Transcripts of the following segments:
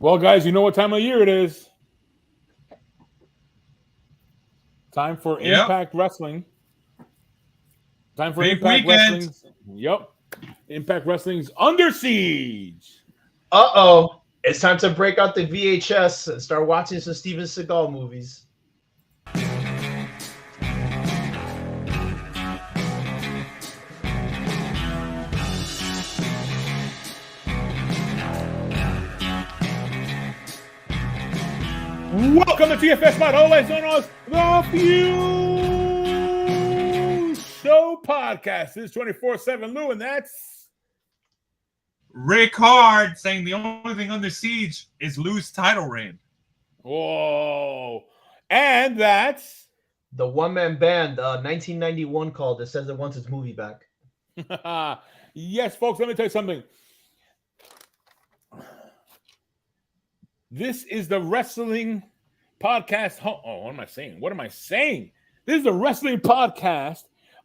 Well, guys, you know what time of year it is. Time for Yep. Impact Wrestling. Time for Big Impact weekend. Wrestling's. Yep. Impact Wrestling's Under Siege. Uh-oh. It's time to break out the VHS and start watching some Steven Seagal movies. Welcome to TFS Pod, always known as the Feud Show Podcast. This is 24/7 Lou, and that's Rick Hard saying the only thing under siege is Lou's title reign. whoa, and that's The one-man band, 1991 call that says it wants its movie back. yes, folks. Let me tell you something. This is the wrestling podcast. Oh, what am I saying? What am I saying? This is the wrestling podcast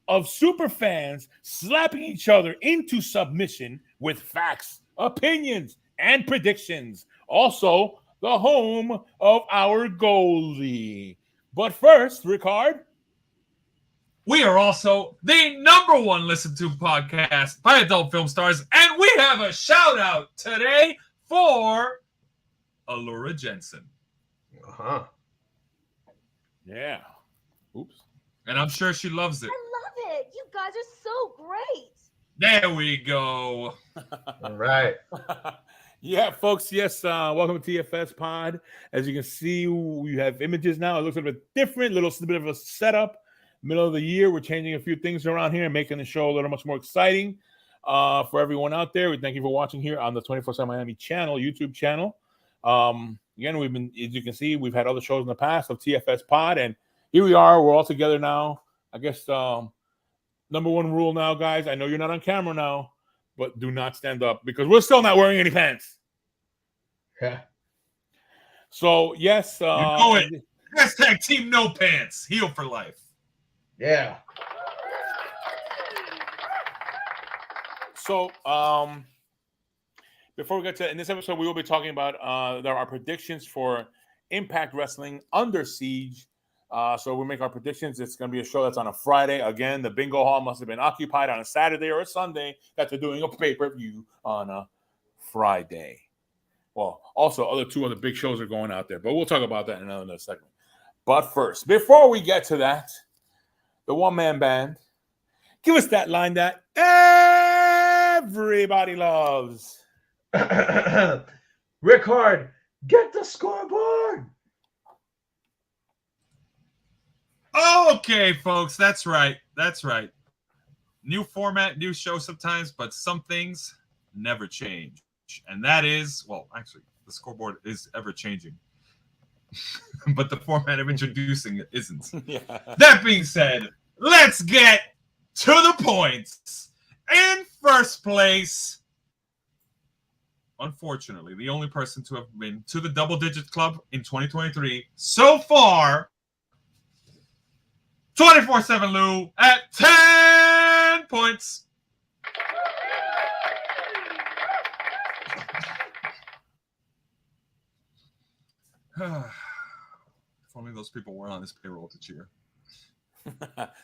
of super fans slapping each other into submission with facts, opinions, and predictions. Also, the home of our goalie. But first, Ricard. We are also the #1 listened to podcast by adult film stars, and we have a shout out today for Allura Jensen. Uh-huh. Yeah. Oops. And I'm sure she loves it. I love it. You guys are so great. There we go. All right. Yeah, folks. Yes. Welcome to TFS Pod. As you can see, we have images now. It looks a bit different, little bit of a setup. Middle of the year, we're changing a few things around here and making the show a little much more exciting for everyone out there. We thank you for watching here on the 24/7 Miami channel, YouTube channel. Again, we've been, as you can see, we've had other shows in the past of TFS Pod, and here we are. We're all together now. I guess #1 rule now, guys. I know you're not on camera now, but do not stand up because we're still not wearing any pants. Yeah. So yes, You know it. Hashtag Team No Pants. Heal for life. Yeah. So before we get to in this episode, we will be talking about there are predictions for Impact Wrestling Under Siege. So we'll make our predictions. It's going to be a show that's on a Friday. Again, the bingo hall must have been occupied on a Saturday or a Sunday that they're doing a pay-per-view on a Friday. Well, also two other big shows are going out there, but we'll talk about that in another segment. But first, before we get to that, the one-man band, give us that line that everybody loves. Rick Hard, get the scoreboard. Okay, folks. That's right. That's right. New format, new show sometimes, but some things never change. And that is, well, actually, the scoreboard is ever changing. But the format of introducing it isn't. Yeah. That being said, let's get to the points. In first place, unfortunately, the only person to have been to the double-digit club in 2023 so far, 24/7 Lou at 10 points. If only those people weren't on this payroll to cheer.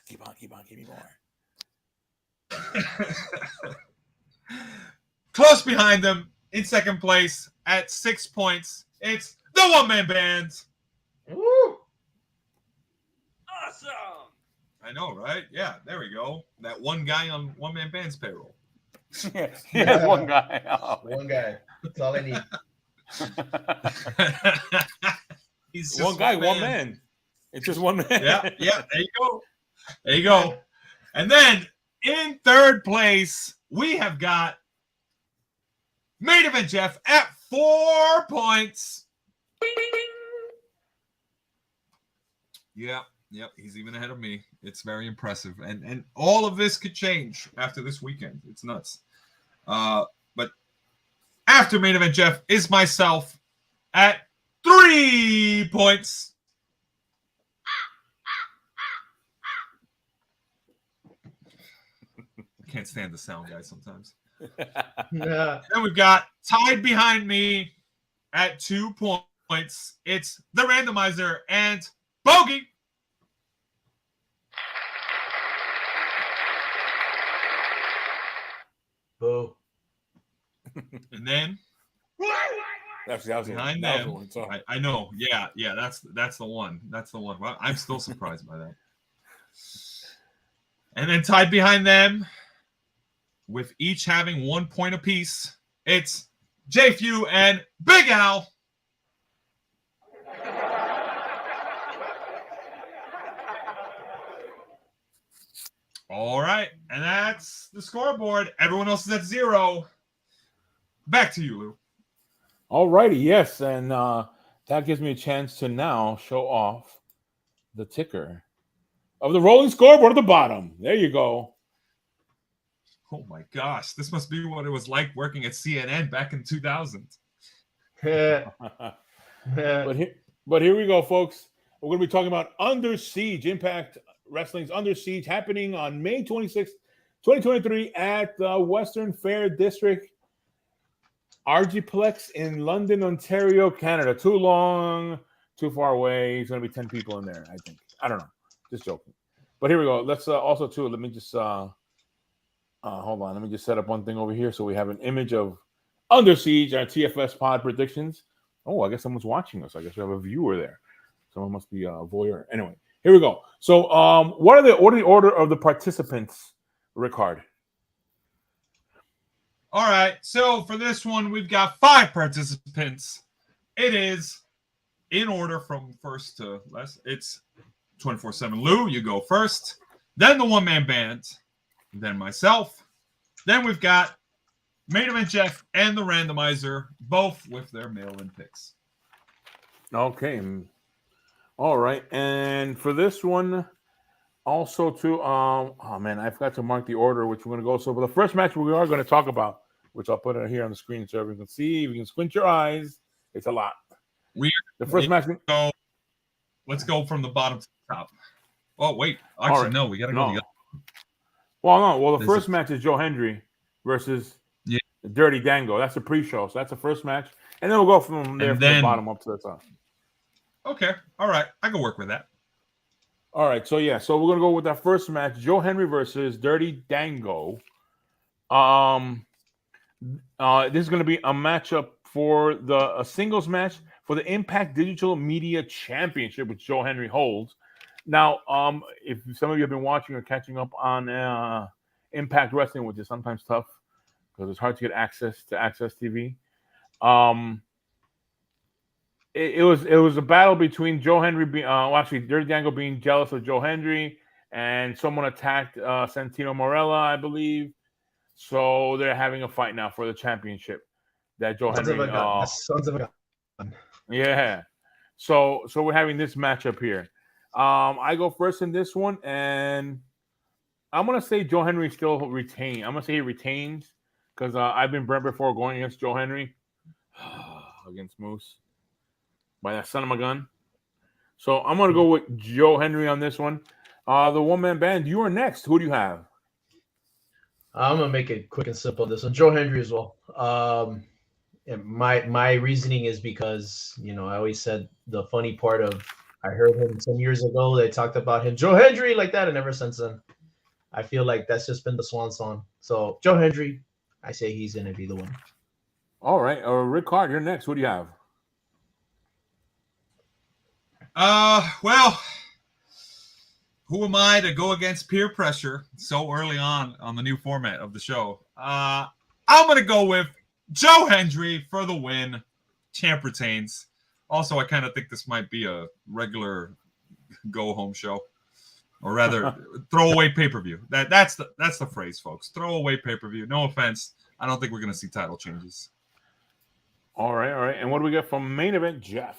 Keep on, give me more. Close behind them, in second place at 6 points, it's the one-man band. Woo. Awesome. I know, right? Yeah, there we go. That one guy on one-man band's payroll. Yeah, one guy. Oh, One guy. That's all I need. He's just one guy, one man. It's just one man. Yeah, there you go. There you go. And then in third place, we have got Main Event Jeff at 4 points. Yeah, he's even ahead of me. It's very impressive. And all of this could change after this weekend. It's nuts. But after Main Event Jeff is myself at 3 points. Can't stand the sound guy sometimes. Yeah. Then we've got tied behind me at 2 points. It's the randomizer and bogey. Boo. And then behind them, I know. Yeah, that's the one. That's the one. Well, I'm still surprised by that. And then tied behind them, with each having 1 point apiece, it's J Few and Big Al. All right, and that's the scoreboard. Everyone else is at 0. Back to you, Lou. All righty, yes, and that gives me a chance to now show off the ticker of the rolling scoreboard at the bottom. There you go. Oh my gosh, this must be what it was like working at CNN back in 2000. But here we go, folks. We're going to be talking about Under Siege, Impact Wrestling's Under Siege, happening on May 26th, 2023 at the Western Fair District, Agriplex in London, Ontario, Canada. Too long, too far away. It's going to be 10 people in there, I think. I don't know. Just joking. But here we go. Let's also, too, let me just, hold on. Let me just set up one thing over here so we have an image of Under Siege, our TFS pod predictions. Oh, I guess someone's watching us. I guess we have a viewer there. Someone must be a voyeur. Anyway, here we go. So what are the order of the participants, Rickard? All right, so for this one, we've got 5 participants. It is in order from first to last. It's 24/7 Lou, you go first. Then the one-man band. Then myself. Then we've got Main Event Jeff and the randomizer, both with their mail-in picks. Okay. All right. And for this one, also too, oh man, I forgot to mark the order which we're going to go. So for the first match we are going to talk about, which I'll put it here on the screen so everyone can see. If you can squint your eyes, it's a lot. The first match. So let's go from the bottom to the top. Oh, wait. Actually, right. No, we got to go together. Well, the first match is Joe Hendry versus Dirty Dango. That's the pre-show. So that's the first match. And then we'll go from there from the bottom up to the top. Okay. All right. I can work with that. All right. So, yeah. So we're going to go with that first match. Joe Hendry versus Dirty Dango. This is going to be a matchup for a singles match for the Impact Digital Media Championship, which Joe Hendry holds. Now, if some of you have been watching or catching up on Impact Wrestling, which is sometimes tough because it's hard to get access to Access TV, it was a battle between Joe Hendry, Dirty Dango being jealous of Joe Hendry, and someone attacked Santino Marella, I believe. So they're having a fight now for the championship. That Joe Hendry. Sons of a gun. Yeah. So we're having this matchup here. I go first in this one, and I'm gonna say Joe Hendry still retains. I'm gonna say he retains because I've been burnt before going against Joe Hendry against Moose by that son of a gun. So I'm gonna go with Joe Hendry on this one. The one-man band, you are next. Who do you have? I'm gonna make it quick and simple. This one, Joe Hendry as well. And my reasoning is because I always said the funny part of I heard him some years ago. They talked about him, Joe Hendry, like that, and ever since then, I feel like that's just been the swan song. So Joe Hendry, I say he's gonna be the one. All right, Rickard, you're next. What do you have? Well, who am I to go against peer pressure so early on the new format of the show? I'm gonna go with Joe Hendry for the win. Champ retains. Also, I kind of think this might be a regular go-home show, or rather, throwaway pay-per-view. That's the phrase, folks. Throwaway pay-per-view. No offense. I don't think we're going to see title changes. All right. And what do we get from Main Event Jeff?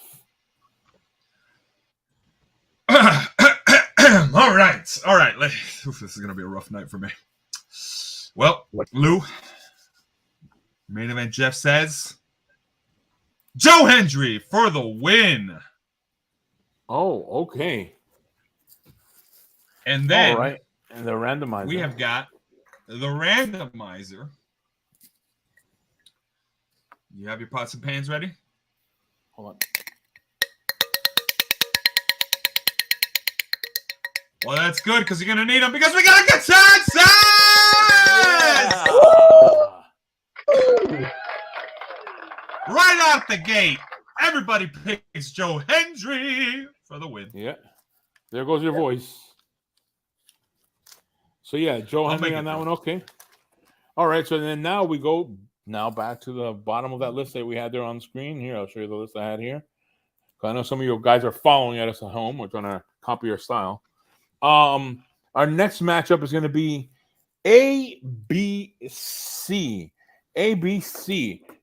All right. This is going to be a rough night for me. Well, Lou, Main Event Jeff says Joe Hendry for the win. Oh, okay. And then, all right. And the randomizer. We have got the randomizer. You have your pots and pans ready? Hold on. Well, that's good because you're gonna need them because we got a consensus. Right out the gate, everybody picks Joe Hendry for the win. Yeah, there goes your voice. So yeah, Joe Hendry on that one. Okay. All right. So then now we go back to the bottom of that list that we had there on the screen. Here, I'll show you the list I had here. I know some of you guys are following at us at home. We're trying to copy your style. Our next matchup is going to be ABC,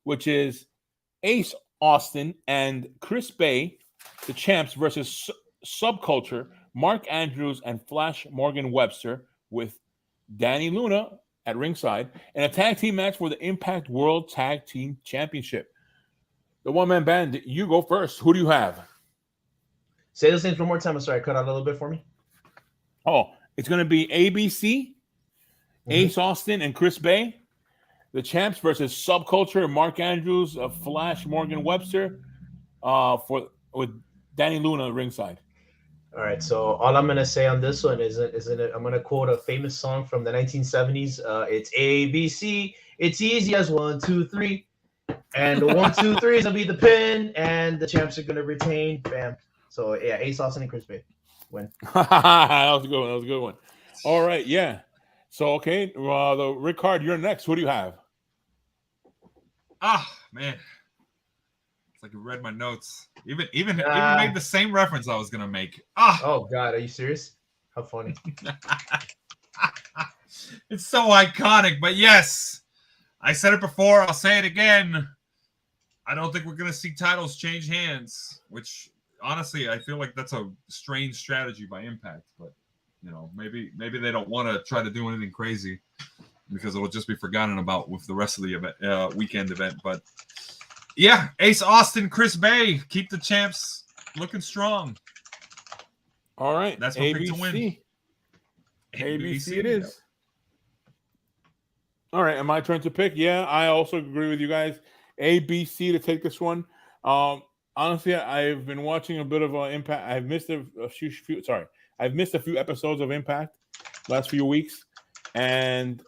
which is Ace Austin and Chris Bay, the champs, versus Subculture, Mark Andrews and Flash Morgan Webster, with Danny Luna at ringside, and a tag team match for the Impact World Tag Team Championship. The one-man band, you go first. Who do you have? Say those names one more time. I'm sorry, cut out a little bit for me. Oh, it's going to be ABC, Ace Austin and Chris Bay, the champs, versus Subculture, Mark Andrews, Flash Morgan Webster, with Danny Luna ringside. All right, so all I'm gonna say on this one is I'm gonna quote a famous song from the 1970s. It's ABC. It's easy as 1, 2, 3, and the 1, 2, 3 is gonna be the pin, and the champs are gonna retain. Bam. So yeah, Ace Austin and Chris Bay win. That was a good one. That was a good one. All right, yeah. So okay, the Rickard, you're next. Who do you have? Ah, man. It's like you read my notes. Even made the same reference I was gonna make. Oh God, are you serious? How funny. It's so iconic, but yes. I said it before, I'll say it again. I don't think we're gonna see titles change hands, which honestly I feel like that's a strange strategy by Impact, but you know, maybe they don't want to try to do anything crazy because it'll just be forgotten about with the rest of the event, weekend event. But yeah, Ace Austin, Chris Bay, keep the champs looking strong. All right, that's my pick to win. ABC it is. All right, and my turn to pick. Yeah, I also agree with you guys. ABC to take this one. Honestly, I've been watching a bit of Impact. I've missed I've missed a few episodes of Impact last few weeks, and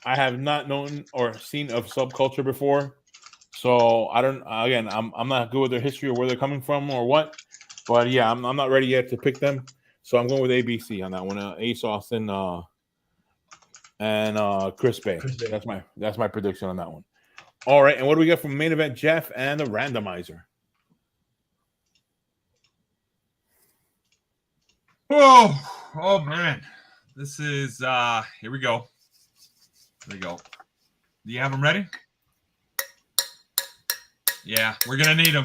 I have not known or seen of Subculture before. So I don't. Again, I'm not good with their history or where they're coming from or what. But yeah, I'm not ready yet to pick them. So I'm going with ABC on that one. Ace Austin and Chris Bay. That's my prediction on that one. All right, and what do we got from main event, Jeff and the randomizer? Oh man, this is here we go. Do you have them ready? Yeah, we're gonna need them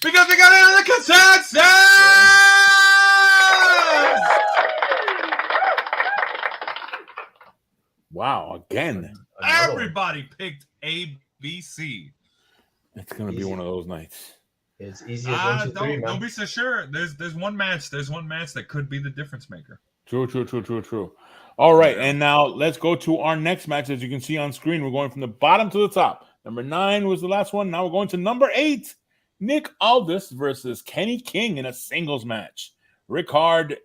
because we got another consensus. Wow, again. Everybody picked ABC. It's gonna be one of those nights. It's easy as 1, 2, 3. Don't be so sure. There's one match. There's one match that could be the difference maker. True. All right, and now let's go to our next match. As you can see on screen, we're going from the bottom to the top. Number 9 was the last one. Now we're going to number 8. Nick Aldis versus Kenny King in a singles match. Rickard,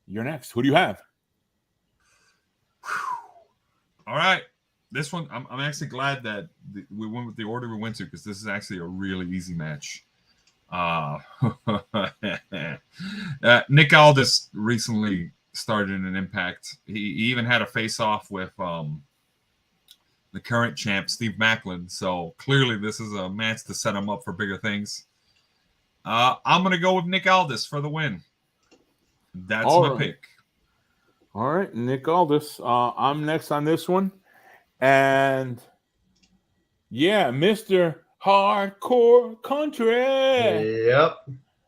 you're next. Who do you have? All right. This one, I'm actually glad that we went with the order we went to because this is actually a really easy match. Nick Aldis recently started in an Impact. He even had a face-off with the current champ, Steve Maclin. So clearly this is a match to set him up for bigger things. I'm going to go with Nick Aldis for the win. That's my pick. All right, Nick Aldis. I'm next on this one. And yeah, Mr. Hardcore Country. Yep.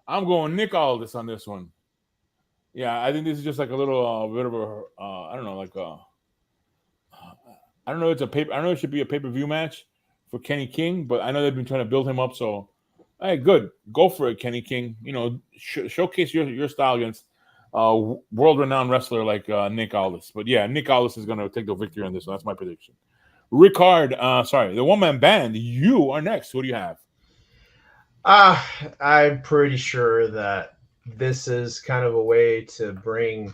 I'm going Nick Aldis on this one. Yeah, I think this is just like a little bit of a I don't know, like I don't know. It's a paper. I don't know. It should be a pay-per-view match for Kenny King, but I know they've been trying to build him up. So, hey, go for it, Kenny King. You know, showcase your style against world-renowned wrestler like Nick Aldis. But yeah, Nick Aldis is going to take the victory on this one. That's my prediction. Rickard, the one-man band. You are next. What do you have? I'm pretty sure that this is kind of a way to bring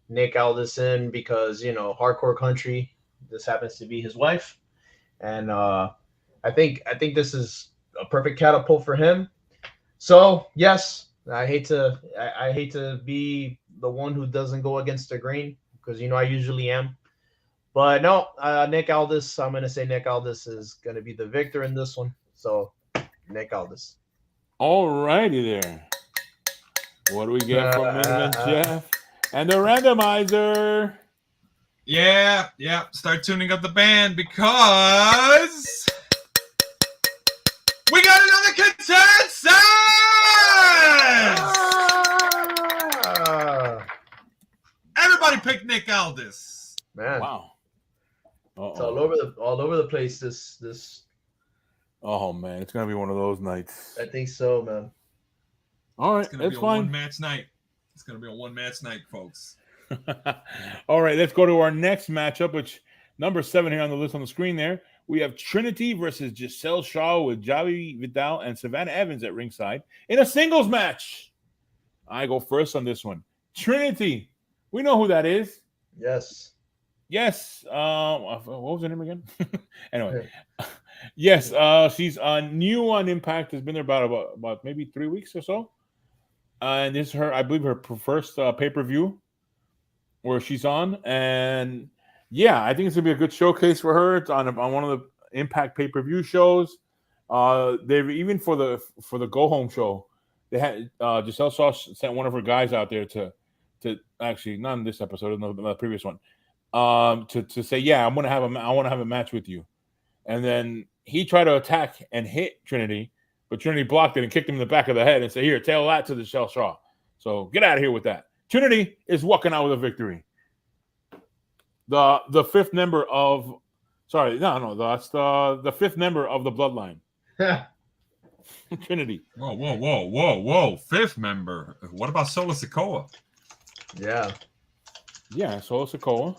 Nick Aldis in because hardcore country. This happens to be his wife, and I think this is a perfect catapult for him. So yes, I hate to be the one who doesn't go against the grain because I usually am. But no, Nick Aldis. I'm gonna say Nick Aldis is gonna be the victor in this one. So Nick Aldis. All righty there. What do we get from main event Jeff? And the randomizer. Yeah. Start tuning up the band because we got another consensus. Everybody picked Nick Aldis. Man, wow. It's all over the place. This. Oh man, it's gonna be one of those nights. I think so, man. All right, it's gonna be a fine. one-match night. It's gonna be a one-match night, folks. All right, let's go to our next matchup, which number 7 here on the list on the screen there. We have Trinity versus Giselle Shaw with Javi Vidal and Savannah Evans at ringside in a singles match. I go first on this one. Trinity, we know who that is. Yes. What was her name again? Anyway, yes, she's new on Impact. Has been there about maybe 3 weeks or so. And this is her, I believe, her first pay-per-view where she's on. And yeah, I think it's gonna be a good showcase for her. It's on one of the Impact pay-per-view shows. They've even for the go home show, they had Giselle Shaw sent one of her guys out there to actually not in this episode, in the previous one, to say, yeah, I want to have a match with you. And then he tried to attack and hit Trinity, but Trinity blocked it and kicked him in the back of the head and said, here, tell that to Giselle Shaw. So get out of here with that. Trinity is walking out with a victory. The fifth member of that's the fifth member of the Bloodline. Trinity. Whoa. Fifth member. What about Solo Sikoa? Yeah, Solo Sikoa.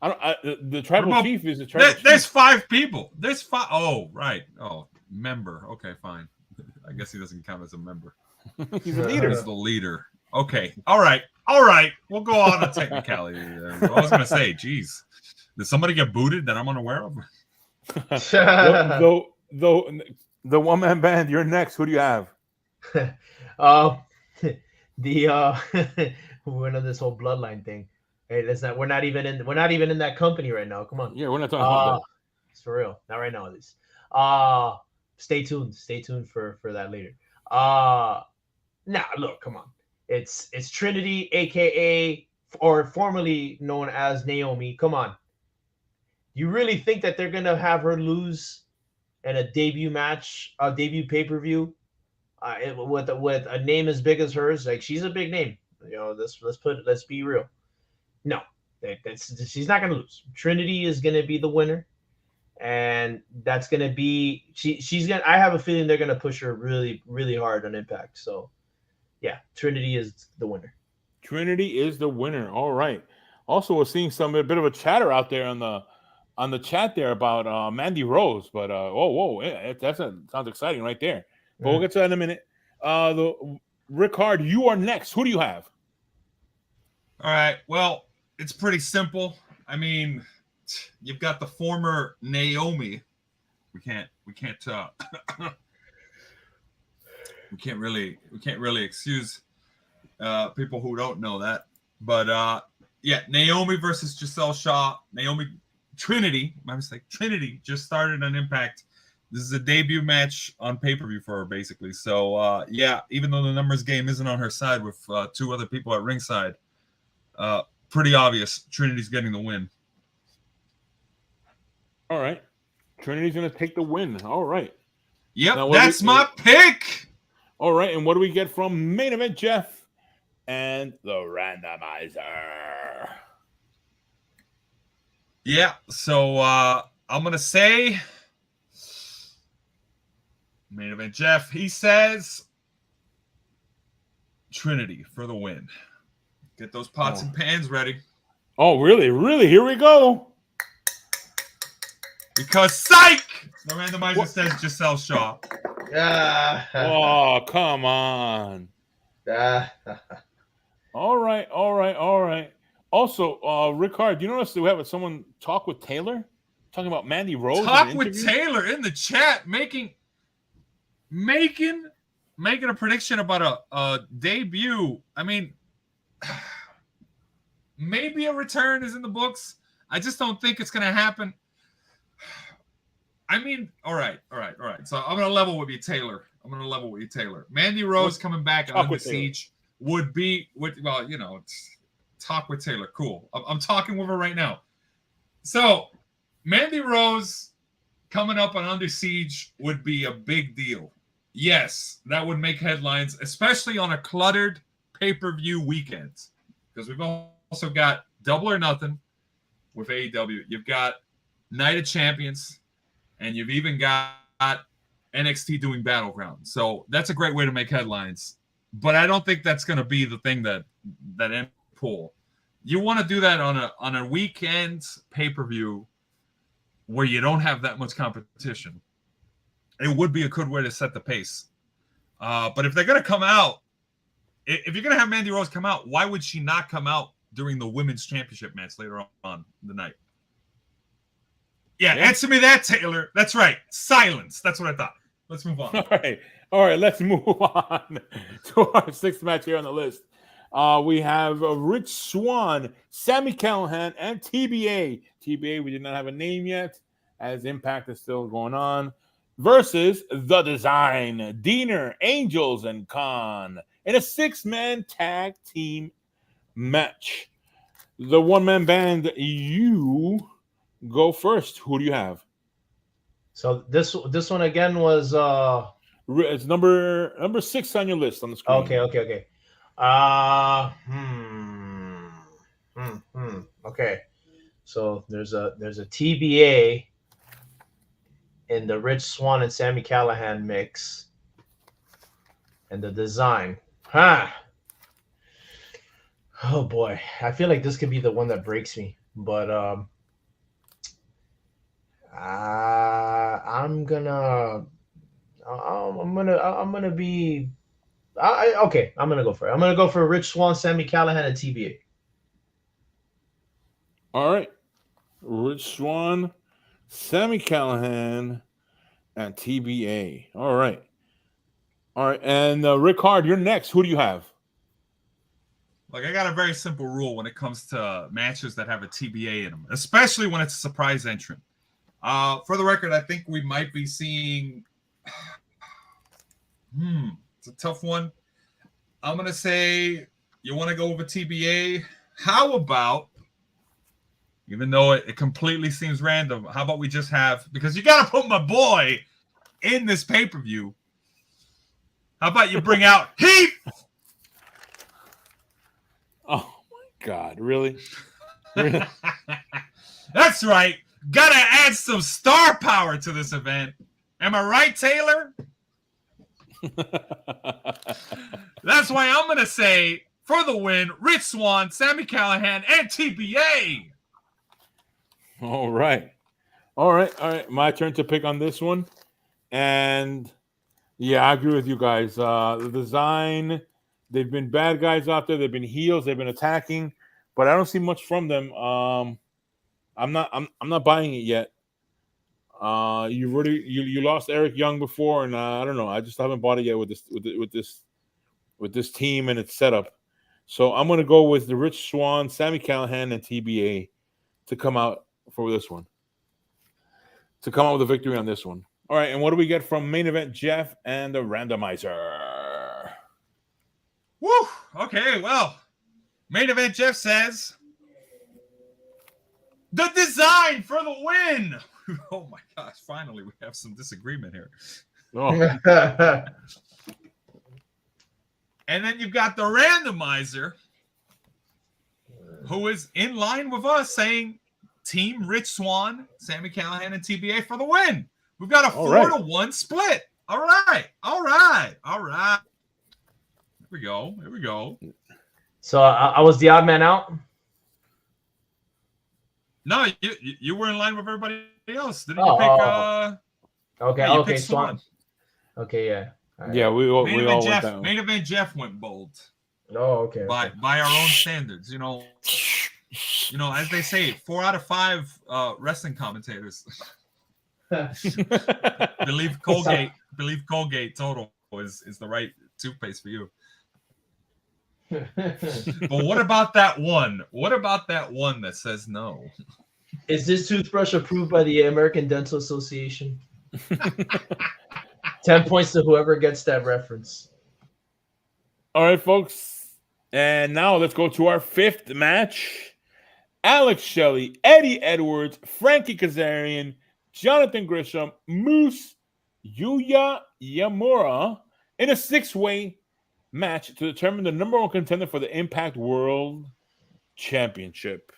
The tribal chief is the tribal chief. There's 5 people. There's 5. Oh, right. Oh, member. Okay, fine. I guess he doesn't count as a member. He's a leader. He's the leader. Okay. All right. We'll go on a technicality. I was going to say, geez, did somebody get booted that I'm unaware of? The one-man band, you're next. Who do you have? We're in this whole bloodline thing. Hey, we're not even in that company right now. Come on. Yeah, we're not talking about that. It's for real. Not right now, at least. Stay tuned. Stay tuned for that later. Look, come on. It's Trinity, aka or formerly known as Naomi. Come on. You really think that they're gonna have her lose in a debut match, a debut pay-per-view, with a name as big as hers? Like, she's a big name. Let's be real. No, she's not gonna lose. Trinity is gonna be the winner, and that's gonna be she's gonna. I have a feeling they're gonna push her really, really hard on Impact. So, yeah, Trinity is the winner. Trinity is the winner. All right. Also, we're seeing a bit of a chatter out there on the chat there about Mandy Rose, but that sounds exciting right there. But we'll get to that in a minute. Rickard, you are next. Who do you have? All right. Well, it's pretty simple. I mean, you've got the former Naomi. We can't really excuse people who don't know that. But Naomi versus Giselle Shaw. Trinity, my mistake. Trinity just started on Impact. This is a debut match on pay-per-view for her, basically. So, even though the numbers game isn't on her side with 2 other people at ringside, pretty obvious Trinity's getting the win. All right. Trinity's going to take the win. All right. Yep, that's my pick. All right, and what do we get from main event Jeff and the randomizer? Yeah, so I'm going to say main event Jeff, he says Trinity for the win. Get those pots and pans ready. Oh, really? Really? Here we go. Because psych! The randomizer says Giselle Shaw. Oh, come on. All right. Also, Rickard, you notice that we have someone talk with Taylor? Talking about Mandy Rose. Talk with Taylor in the chat, making a prediction about a debut. I mean, maybe a return is in the books. I just don't think it's going to happen. I mean, all right. So I'm going to level with you, Taylor. Mandy Rose coming back Under Siege would be, talk with Taylor. Cool. I'm talking with her right now. So Mandy Rose coming up on Under Siege would be a big deal. Yes, that would make headlines, especially on a cluttered pay-per-view weekend. Because we've also got Double or Nothing with AEW. You've got Night of Champions. And you've even got NXT doing Battleground. So that's a great way to make headlines. But I don't think that's going to be the thing that end pull. You want to do that on a weekend pay-per-view where you don't have that much competition. It would be a good way to set the pace. But if they're going to come out, if you're going to have Mandy Rose come out, why would she not come out during the Women's Championship match later on the night? Yeah, answer me that, Taylor. That's right. Silence. That's what I thought. Let's move on. All right. Let's move on to our sixth match here on the list. We have Rich Swann, Sami Callihan, and TBA. TBA, we did not have a name yet, as Impact is still going on, versus The Design, Diener, Angels, and Khan in a 6-man tag team match. The one-man band, you go first. Who do you have? So this one again was it's number 6 on your list on the screen. Okay. Okay. So there's a TBA in the Rich Swann and Sami Callihan mix, and The Design. Oh boy, I feel like this could be the one that breaks me, but I'm gonna go for it. I'm gonna go for Rich Swann, Sami Callihan, and TBA. All right, Rich Swann, Sami Callihan, and TBA. All right, and Rickard, you're next. Who do you have? Look, I got a very simple rule when it comes to matches that have a TBA in them, especially when it's a surprise entrant. For the record, I think we might be seeing. It's a tough one. I'm gonna say you want to go with a TBA. How about, even though it completely seems random, how about we just have, because you got to put my boy in this pay-per-view. How about you bring out Heath? Oh my God! Really? That's right. Gotta add some star power to this event. Am I right, Taylor? That's why I'm gonna say, for the win, Rich Swann, Sami Callihan, and TBA. All right. My turn to pick on this one, and yeah, I agree with you guys. The Design, they've been bad guys out there. They've been heels. They've been attacking, but I don't see much from them. I'm not buying it yet. You lost Eric Young before, and I don't know. I just haven't bought it yet with this team and its setup. So I'm gonna go with the Rich Swann, Sami Callihan, and TBA to come out for this one. To come out with a victory on this one. All right, and what do we get from main event Jeff and the randomizer? Woo! Okay, well, main event Jeff says The Design for the win. Oh my gosh! Finally, we have some disagreement here. Oh. And then you've got the randomizer, who is in line with us, saying Team Rich Swann, Sami Callihan, and TBA for the win. We've got a 4-1 split. All right. Here we go. So I was the odd man out. No, you were in line with everybody else. Didn't you pick? Okay. Picked Swan. Okay, yeah. All right. Yeah, we all Main went event that way. Main event Jeff went bold Oh, okay. by our own standards. You know, as they say, 4 out of 5 wrestling commentators believe Colgate total is the right toothpaste for you. But what about that one? What about that one that says no? Is this toothbrush approved by the American Dental Association? 10 points to whoever gets that reference. All right, folks. And now let's go to our 5th match. Alex Shelley, Eddie Edwards, Frankie Kazarian, Jonathan Gresham, Moose, Yuya Uemura in a 6-way match to determine the number 1 contender for the Impact World Championship.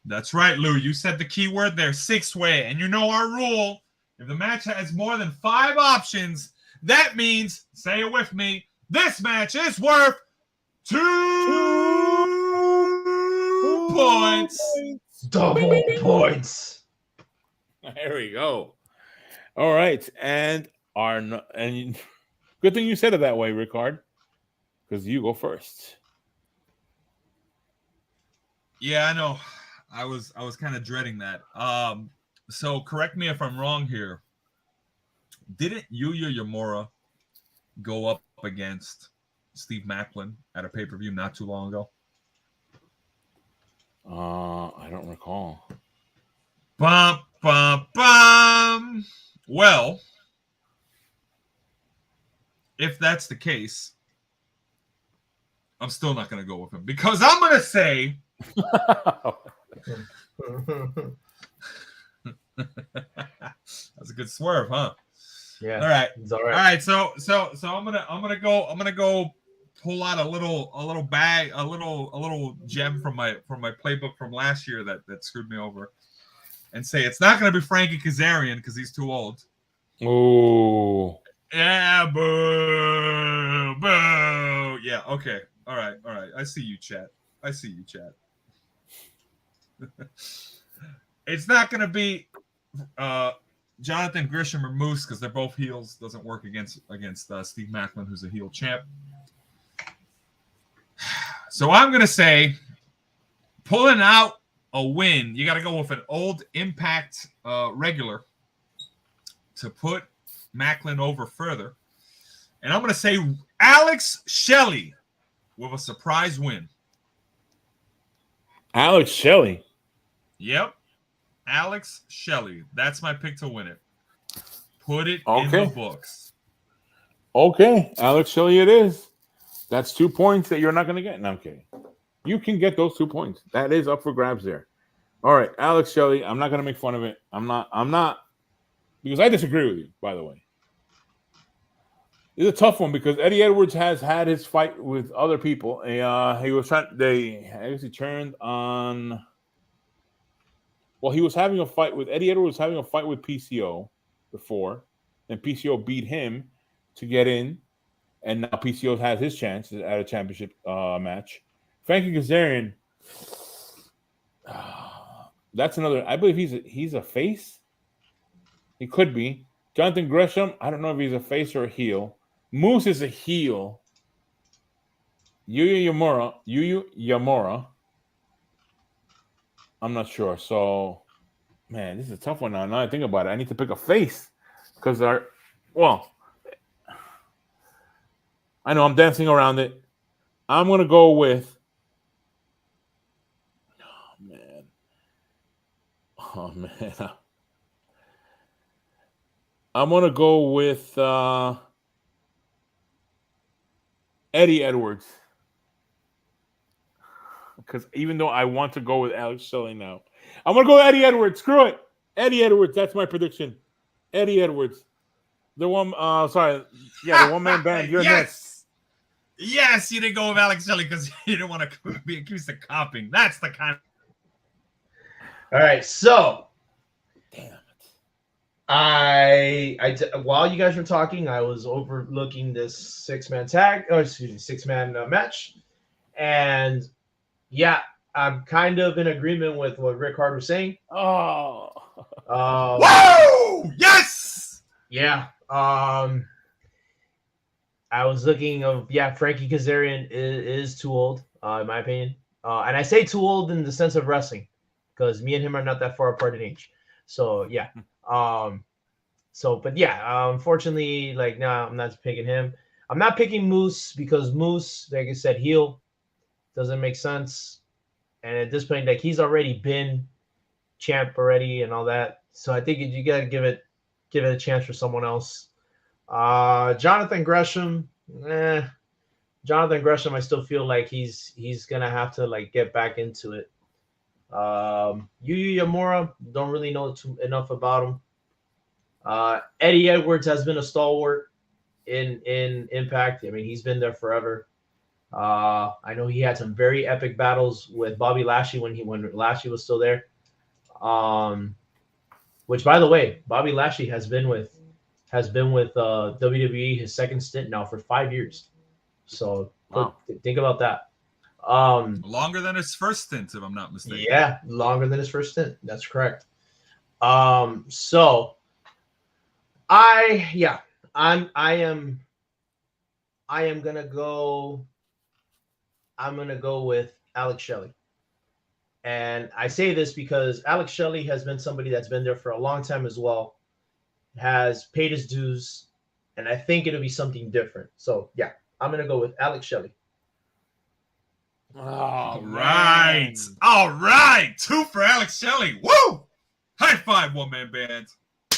That's right, Lou. You said the key word there, 6-way. And you know our rule. If the match has more than 5 options, that means, say it with me, this match is worth 2 points. Double points. There we go. All right. And good thing you said it that way, Ricard, because you go first. Yeah, I know. I was kind of dreading that. So correct me if I'm wrong here. Didn't Yuya Uemura go up against Steve Maclin at a pay-per-view not too long ago? I don't recall. Bum, bum, bum. Well, if that's the case, I'm still not going to go with him because I'm going to say that's a good swerve, huh? Yeah. All right. It's all right. All right. So I'm gonna go pull out a little bag, a little gem from my playbook from last year that screwed me over, and say it's not gonna be Frankie Kazarian because he's too old. Oh. Yeah, boo, boo. Yeah. Okay. All right. I see you, chat. It's not gonna be Jonathan Gresham or Moose because they're both heels. Doesn't work against Steve Maclin, who's a heel champ. So I'm going to say pulling out a win, you got to go with an old Impact regular to put Maclin over further. And I'm going to say Alex Shelley with a surprise win. Alex Shelley. Yep. Alex Shelley. That's my pick to win it. Put it in Okay. the books. Okay, Alex Shelley it is. That's 2 points that you're not going to get. No, I'm kidding. You can get those 2 points. That is up for grabs there. All right, Alex Shelley. I'm not going to make fun of it. I'm not, because I disagree with you, by the way. It's a tough one because Eddie Edwards has had his fight with other people. He was trying. I guess he turned on. Well, he was having a fight with Eddie Edwards. Was having a fight with PCO before, and PCO beat him to get in, and now PCO has his chance at a championship match. Frankie Kazarian, that's another. I believe he's a face. He could be. Jonathan Gresham, I don't know if he's a face or a heel. Moose is a heel. Yuya Uemura. I'm not sure. So, man, this is a tough one now. Now I think about it, I need to pick a face because I know I'm dancing around it. I'm gonna go with. Oh man. I'm gonna go with Eddie Edwards. Because even though I want to go with Alex Shelley now, I'm going to go with Eddie Edwards. Screw it. Eddie Edwards. That's my prediction. Eddie Edwards. The one, the one-man band. You're yes. Yes, you didn't go with Alex Shelley because you didn't want to be accused of copying. That's the kind of... All right, so... Damn it. While you guys were talking, I was overlooking this six-man match. And... yeah, I'm kind of in agreement with what Rick Hart was saying. Oh. Whoa! Yes! Yeah. I was looking of Frankie Kazarian is too old, in my opinion. And I say too old in the sense of wrestling, because me and him are not that far apart in age. So yeah. Unfortunately, like, nah, I'm not picking him. I'm not picking Moose because Moose, like I said, heel doesn't make sense. And at this point, like, he's already been champ already and all that. So I think you gotta give it a chance for someone else. Jonathan Gresham, Jonathan Gresham, I still feel like he's gonna have to like get back into it. Yuya Uemura, don't really know enough about him. Eddie Edwards has been a stalwart in Impact. I mean, he's been there forever. I know he had some very epic battles with Bobby Lashley when Lashley was still there. Which, by the way, Bobby Lashley has been with WWE his second stint now for 5 years. So think about that. Longer than his first stint, if I'm not mistaken. Yeah, longer than his first stint. That's correct. So I am gonna go. I'm gonna go with Alex Shelley. And I say this because Alex Shelley has been somebody that's been there for a long time as well, has paid his dues, and I think it'll be something different. So yeah, I'm gonna go with Alex Shelley. All right. 2 for Alex Shelley. Woo! High five, one-man band.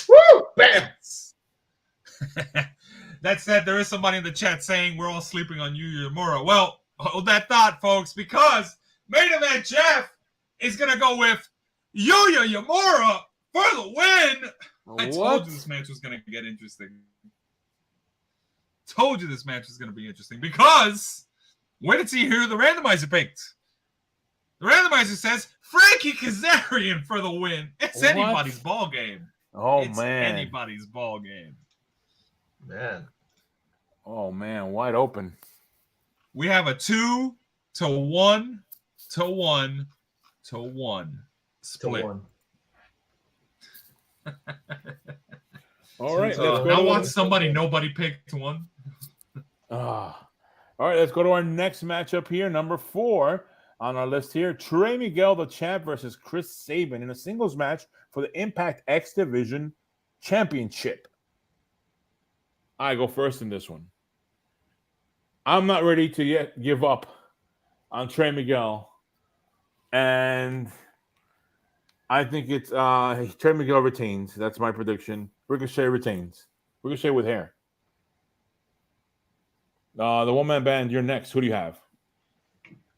Woo! Bam! That said, there is somebody in the chat saying we're all sleeping on Yuya Uemura. Well, hold that thought, folks, because main event Jeff is going to go with Yuya Uemura for the win. I told you this match was going to get interesting. Told you this match was going to be interesting because where did he hear the randomizer picked? The randomizer says Frankie Kazarian for the win. It's anybody's ball game. It's anybody's ball game. Man. Oh, man. Wide open. We have a 2-1 to 1 to 1 split. To 1. All right. I want somebody nobody picked one. All right. Let's go to our next matchup here. Number 4 on our list here. Trey Miguel, the champ, versus Chris Sabin in a singles match for the Impact X Division Championship. I go first in this one. I'm not ready to yet give up on Trey Miguel. And I think it's Trey Miguel retains. That's my prediction. Ricochet retains. Ricochet with hair. The one-man band, you're next. Who do you have?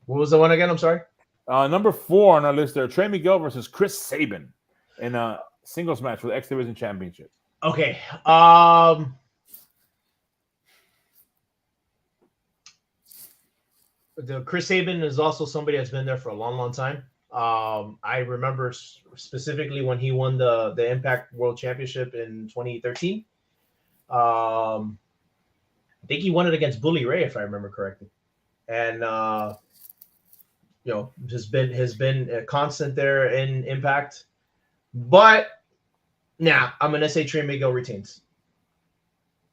What was the one again? I'm sorry. Number 4 on our list there. Trey Miguel versus Chris Sabin in a singles match for the X Division Championship. Okay. The Chris Sabin is also somebody that's been there for a long, long time. I remember specifically when he won the Impact World Championship in 2013. I think he won it against Bully Ray, if I remember correctly. And has been a constant there in Impact. But I'm gonna say Trey Miguel retains.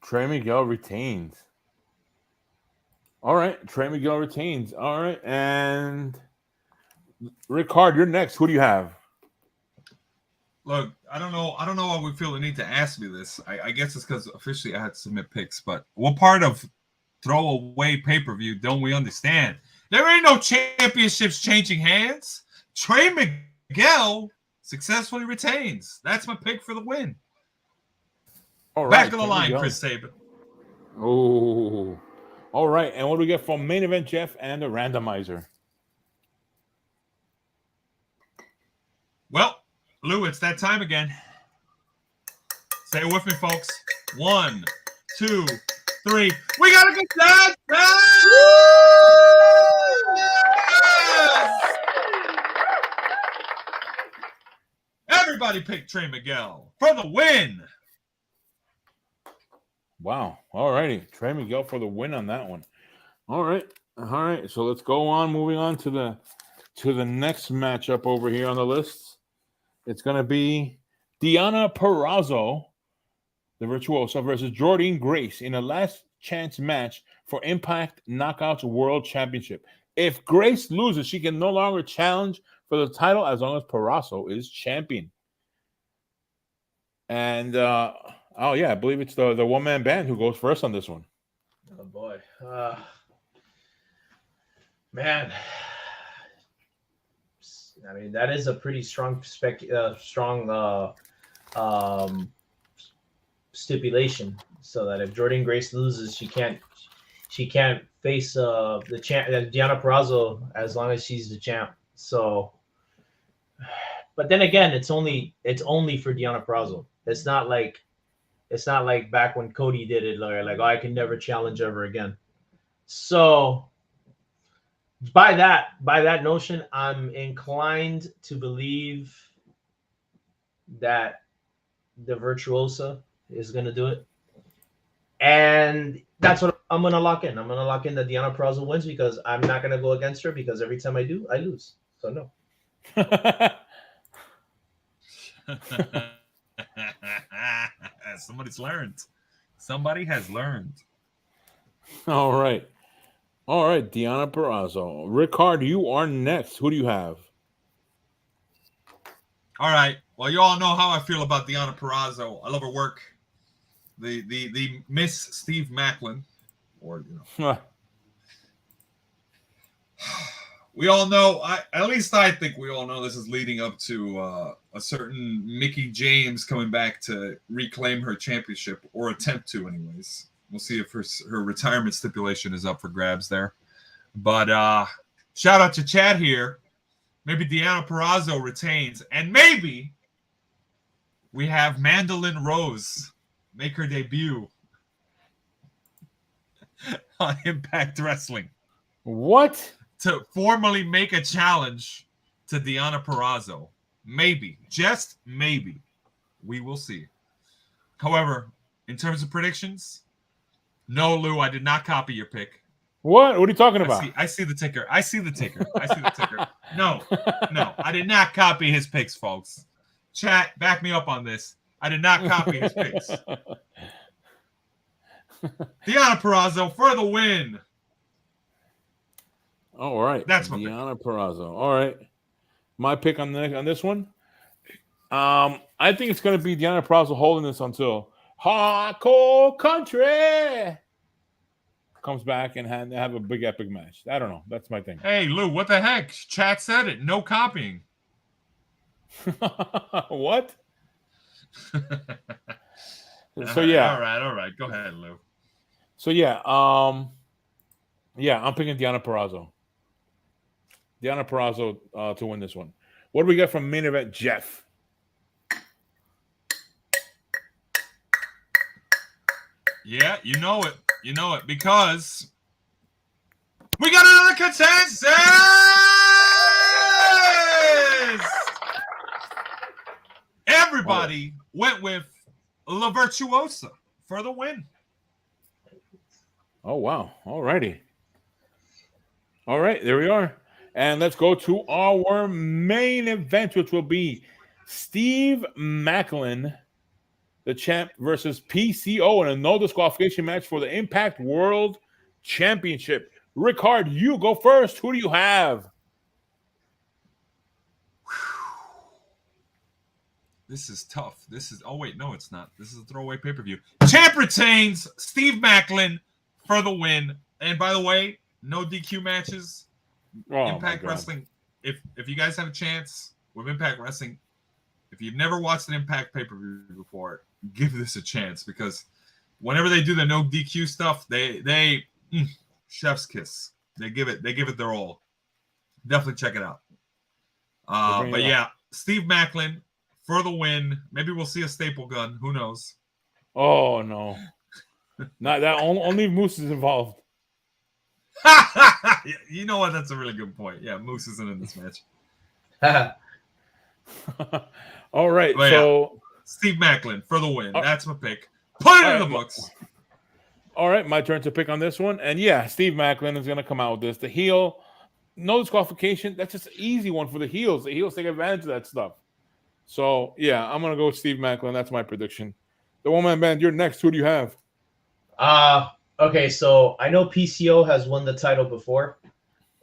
Trey Miguel retains. All right, Trey Miguel retains. All right, and Rickard, you're next. Who do you have? Look, I don't know why we feel the need to ask me this. I guess it's because officially I had to submit picks. But what part of throwaway pay-per-view don't we understand? There ain't no championships changing hands. Trey Miguel successfully retains. That's my pick for the win. All right, back of the line, Chris Sabin. Oh. All right, and what do we get from main event Jeff and the randomizer? Well, Lou, it's that time again. Say it with me, folks. 1, 2, 3. We gotta get that. Everybody pick Trey Miguel for the win. Wow. All righty. Trey Miguel for the win on that one. All right. So let's go on. Moving on to the next matchup over here on the list. It's going to be Deonna Purrazzo, the Virtuosa, versus Jordynne Grace in a last chance match for Impact Knockouts World Championship. If Grace loses, she can no longer challenge for the title as long as Purrazzo is champion. And I believe it's the one-man band who goes first on this one. Oh boy, man. I mean, that is a pretty strong stipulation. So that if Jordynne Grace loses, she can't face the champ, Deonna Purrazzo, as long as she's the champ. So, but then again, it's only for Deonna Purrazzo. It's not like back when Cody did it, like I can never challenge ever again. So by that notion, I'm inclined to believe that the Virtuosa is going to do it. And that's what I'm going to lock in. I'm going to lock in that Deonna Purrazzo wins because I'm not going to go against her because every time I do, I lose. So no. Somebody's learned. Somebody has learned. All right, Deonna Purrazzo. Rickard, you are next. Who do you have? All right. Well, you all know how I feel about Deonna Purrazzo. I love her work. The Miss Steve Maclin, or we all know. At least I think we all know this is leading up to a certain Mickie James coming back to reclaim her championship, or attempt to, anyways. We'll see if her retirement stipulation is up for grabs there. But shout out to Chad here. Maybe Deonna Purrazzo retains, and maybe we have Mandolin Rose make her debut on Impact Wrestling. What? To formally make a challenge to Deonna Purrazzo. Maybe. Just maybe. We will see. However, in terms of predictions, no, Lou, I did not copy your pick. What? What are you talking about? I see the ticker. No, I did not copy his picks, folks. Chat, back me up on this. I did not copy his picks. Deonna Purrazzo for the win. All right. That's my Deonna Purrazzo. All right. My pick on this one. I think it's going to be Deonna Purrazzo holding this until Hardcore Country comes back and have a big epic match. I don't know. That's my thing. Hey, Lou, what the heck? Chat said it. No copying. What? So yeah. All right. Go ahead, Lou. So yeah, I'm picking Deonna Purrazzo. Deonna Purrazzo to win this one. What do we get from main event, Jeff? Yeah, you know it. Because we got another contender. Everybody went with La Virtuosa for the win. Oh, wow. All righty. All right, there we are. And let's go to our main event, which will be Steve Maclin, the champ, versus PCO in a no disqualification match for the Impact World Championship. Rickard, you go first. Who do you have? This is tough. Oh wait, no, it's not. This is a throwaway pay-per-view. Champ retains. Steve Maclin for the win. And by the way, no DQ matches. Impact Wrestling. If you guys have a chance with Impact Wrestling, if you've never watched an Impact pay-per-view before, give this a chance, because whenever they do the no DQ stuff, they chef's kiss. They give it their all. Definitely check it out. But yeah, Steve Maclin for the win. Maybe we'll see a staple gun. Who knows? Oh no, not that. Only Moose is involved. You know what? That's a really good point. Yeah, Moose isn't in this match. All right, but so yeah, Steve Maclin for the win. That's my pick. Put it in the books. All right, my turn to pick on this one. And yeah, Steve Maclin is going to come out with this. The heel, no disqualification. That's just an easy one for the heels. The heels take advantage of that stuff. So yeah, I'm going to go with Steve Maclin. That's my prediction. The one-man band, you're next. Who do you have? Okay, so I know PCO has won the title before.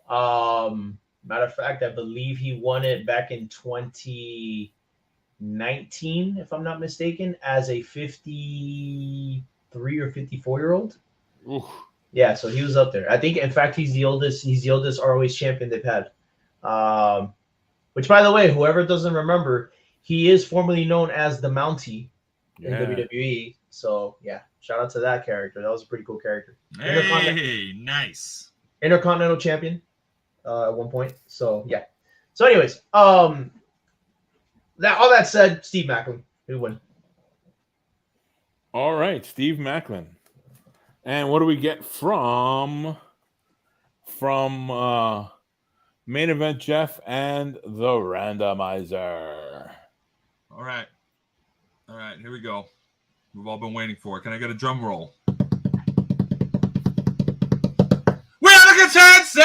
Matter of fact, I believe he won it back in 2019, if I'm not mistaken, as a 53 or 54-year-old. Yeah, so he was up there. I think, in fact, he's the oldest ROH champion they've had. Which, by the way, whoever doesn't remember, he is formerly known as the Mountie in WWE. So, yeah, shout out to that character. That was a pretty cool character. Hey, nice. Intercontinental champion at one point. So, yeah. So, anyways, all that said, Steve Maclin, who win? All right, Steve Maclin. And what do we get from Main Event Jeff and the randomizer? All right, here we go. We've all been waiting for it. Can I get a drum roll? We are the contenders!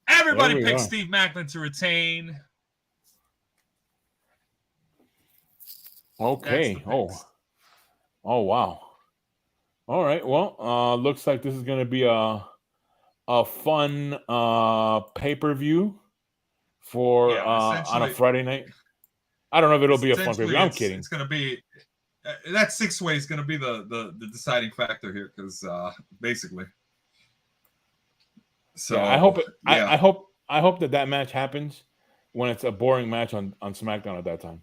Everybody picked Steve Maclin to retain. Okay. Oh wow. All right. Well, looks like this is going to be a fun pay-per-view for on a Friday night. I don't know if it'll be a fun pay-per-view. I'm kidding. It's going to be that 6-way is going to be the deciding factor here because basically. So yeah, I hope I hope that match happens when it's a boring match on SmackDown at that time.